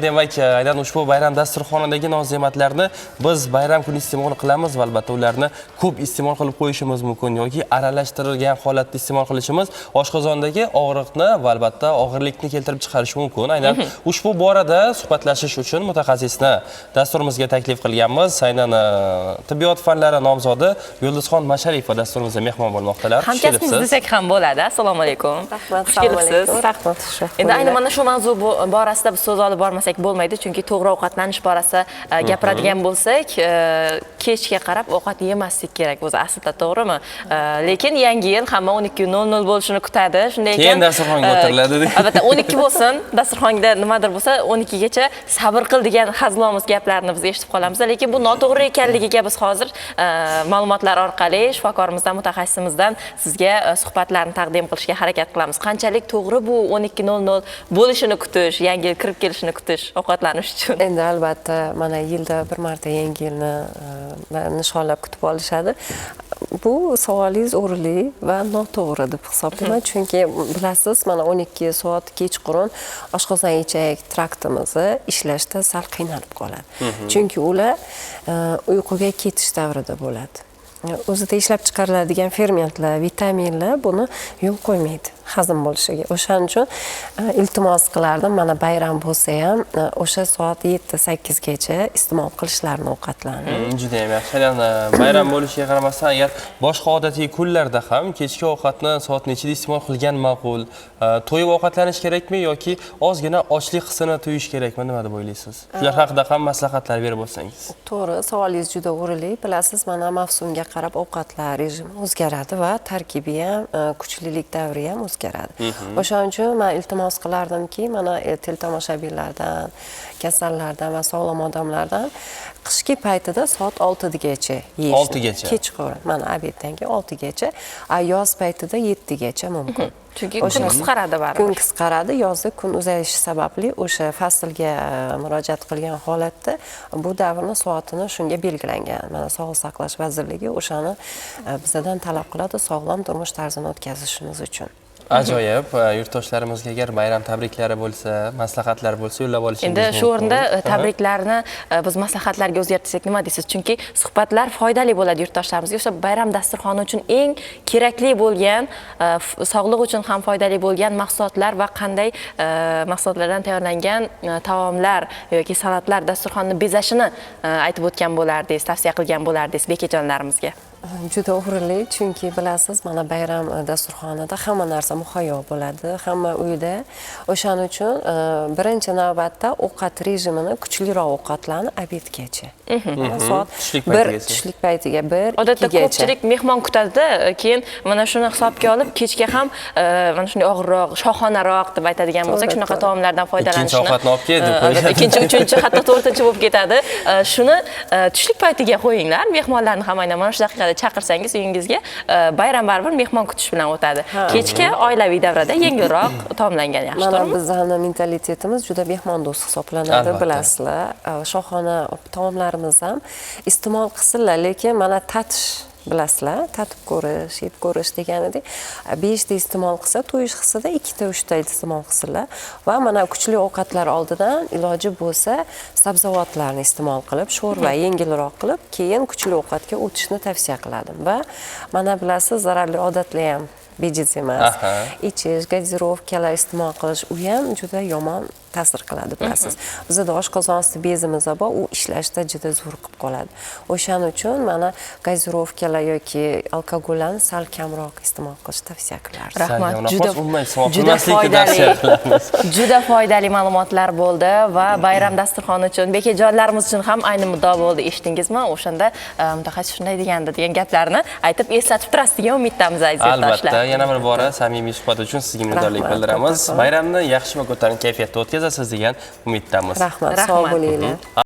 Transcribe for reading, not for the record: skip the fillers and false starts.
Demak, aynan ushbu bayram dasturxonidagi noz-ne'matlarni biz bayram kuni iste'mol qilamiz va albatta ularni ko'p iste'mol qilib qo'yishimiz mumkin yoki aralashtirilgan holatda iste'mol qilishimiz oshqozondagi og'riqni va albatta og'irlikni keltirib chiqarishi mumkin. Aynan ushbu borada suhbatlashish uchun mutaxassisni dasturimizga taklif qilganmiz. Aynan tibbiyot fanlari nomzodi Yulduzxon Masharipova dasturimizga mehmon bo'lmoqdalar. Hamkasbingiz desak ham bo'ladi. Assalomu alaykum. Rahmat. Xush kelibsiz. Rahmat. Endi aynan mana shu mavzu borasida biz so'z olib bormasak bo'lmaydi, chunki to'g'ri ovqatlanish borasida gapiradigan bo'lsak, kechga qarab ovqat yemaslik kerak o'zi aslida, to'g'rimi? Lekin yangi yil hamma 12:00 bo'lishini kutadi. Shunday ekan, keyin dasturxonga o'tiriladi. Albatta 12 bo'lsin, dasturxonda nimadir bo'lsa 12 gacha sabr qil degan hazilomuz gaplarni biz eshitib qolamiz, lekin bu noto'g'ri ekanligiga biz hozir ma'lumotlar orqali shifokorimizdan, mutaxassisimizdan sizga suhbatlarni taqdim qilishga harakat qilamiz. Qanchalik to'g'ri bu 12:00 bo'lishini kutish, yangi yil kirib kelishini kutish ovqatlanish uchun? Endi albatta mana yilda bir marta yangi yilni nishonlab kutib olishadi. Bu savolingiz o'rinli va noto'g'ri deb hisoblayman, chunki bilasiz, mana 12 soat kechqurun oshqozon ichak traktimizni ishlashda sal qiynalib qoladi. Chunki ular uyquga ketish davrida bo'ladi. O'zida ishlab chiqariladigan fermentlar, vitaminlar buni yo'l qo'ymaydi hazm bo'lishiga. O'shaning uchun iltimos qilardim, mana bayram bo'lsa ham o'sha soat 7-8 gacha iste'mol qilishlarini ovqatlarni. Juda ham yaxshi. Bayram bo'lishiga qaramasdan, agar boshqa odatiy kunlarda ham kechki ovqatni soat nechida iste'mol qilgan ma'qul? To'yib ovqatlanish kerakmi yoki ozgina ochlik hissini tuyish kerakmi? Nima deb o'ylaysiz? Shular haqida ham maslahatlar berib o'tsangiz. To'g'ri, savolingiz juda o'rinli. Bilasiz, mana mavsumga qarab ovqatlar rejimi o'zgaradi va tarkibi ham, kuchlilik davri ham o'zgaradi. O'shaning uchun men iltimos qilardimki, mana teletomoshabinlardan, kasallardan va sog'lom odamlardan qishki paytida soat 6 gacha yeyish. 6 gacha. Kechqurun, mana obeddan keyin 6 gacha, yoz paytida 7 gacha mumkin. Chunki kun qisqaradi baribir. Kun qisqaradi, yozda kun uzayishi sababli o'sha faslga murojaat qilgan holatda bu davrni soatini shunga belgilangan. Mana Sog'liqni saqlash vazirligi o'shani bizdan talab qiladi sog'lom turmush tarzini o'tkazishimiz uchun. Ajoyib. Yurtdoshlarimizga agar bayram tabriklari bo'lsa, maslahatlar bo'lsa, yo'llab olishingiz mumkin. Endi shu o'rinda tabriklarni biz maslahatlarga o'zgartirsak nima deysiz? Chunki suhbatlar foydali bo'ladi yurtdoshlarimizga. O'sha bayram dasturxoni uchun eng kerakli bo'lgan, sog'liq uchun ham foydali bo'lgan mahsulotlar va qanday mahsulotlardan tayyorlangan taomlar yoki salatlar dasturxonni bezashini aytib o'tgan bo'lardingiz, tavsiya qilgan bo'lardingiz bekajonlarimizga. Juda o'rinli, chunki bilasiz, mana bayram dasturxonida hamma narsa muhayyo bo'ladi, hamma uyda. O'shaning uchun birinchi navbatda ovqat rejimini kuchliroq ovqatlarni obedgacha. Soat 1 tushlik paytiga 1-2 Odatda gacha. ko'pchilik mehmon kutadi-da, keyin mana shuni hisobga olib kechga ham mana shunday og'irroq, shohonaroq deb aytadigan bo'lsak, shunaqa taomlardan foydalanishni. Ikkinchi ovqatni olib kel deb qo'yadi. Ikkinchi, uchinchi, hatto to'rtinchi bo'lib ketadi. Shuni tushlik paytiga qo'yinglar. Mehmonlarni ham aynan mana shu daqiqada chaqirsangiz uyingizga bayram baribir mehmon kutish bilan o'tadi. Kechga oilaviy davrada yengilroq taomlangan yaxshi, Mana to'g'rimi? bizning mentalitetimiz juda mehmondo'st hisoblanadi, bilasizlar. Shohona taomlarimiz ham iste'mol qilsinlar, lekin mana tatish bilasizlar, tatib ko'rish, yeb ko'rish deganidek 5 ta iste'mol qilsa, to'yish hissida 2 ta 3 ta iste'mol qilsinlar va mana kuchli ovqatlar oldidan iloji bo'lsa sabzavotlarni iste'mol qilib, sho'rva yengilroq qilib, keyin kuchli ovqatga o'tishni tavsiya qiladim. Va mana bilasiz, zararli odatlar ham bejiz emas. Ichish, gazirovkalar iste'mol qilish u ham juda yomon ta'sir qiladi, bilasiz. Bizda oshqozon osti bezimiz bor, u ishlashda juda zo'r qilib qoladi. O'shaning uchun mana gazirovkalar yoki alkogollarni sal kamroq iste'mol qilish tavsiya qilardim. Rahmat. Juda foydali ma'lumotlar bo'ldi va bayram dasturxoni uchun, bekajonlarimiz uchun ham ayni muddo bo'ldi. Eshitdingizmi? O'shanda mutaxassis shunday degandi degan gaplarni aytib eslatib turasiz degan umiddamiz, aziz yurtdoshlar. Albatta, yana bir bora samimiy suhbat uchun sizga minnatdorlik bildiramiz. Bayramni yaxshi va ko'tarinki kayfiyatda o'tkazasiz degan umiddamiz. Rahmat, sog' bo'linglar.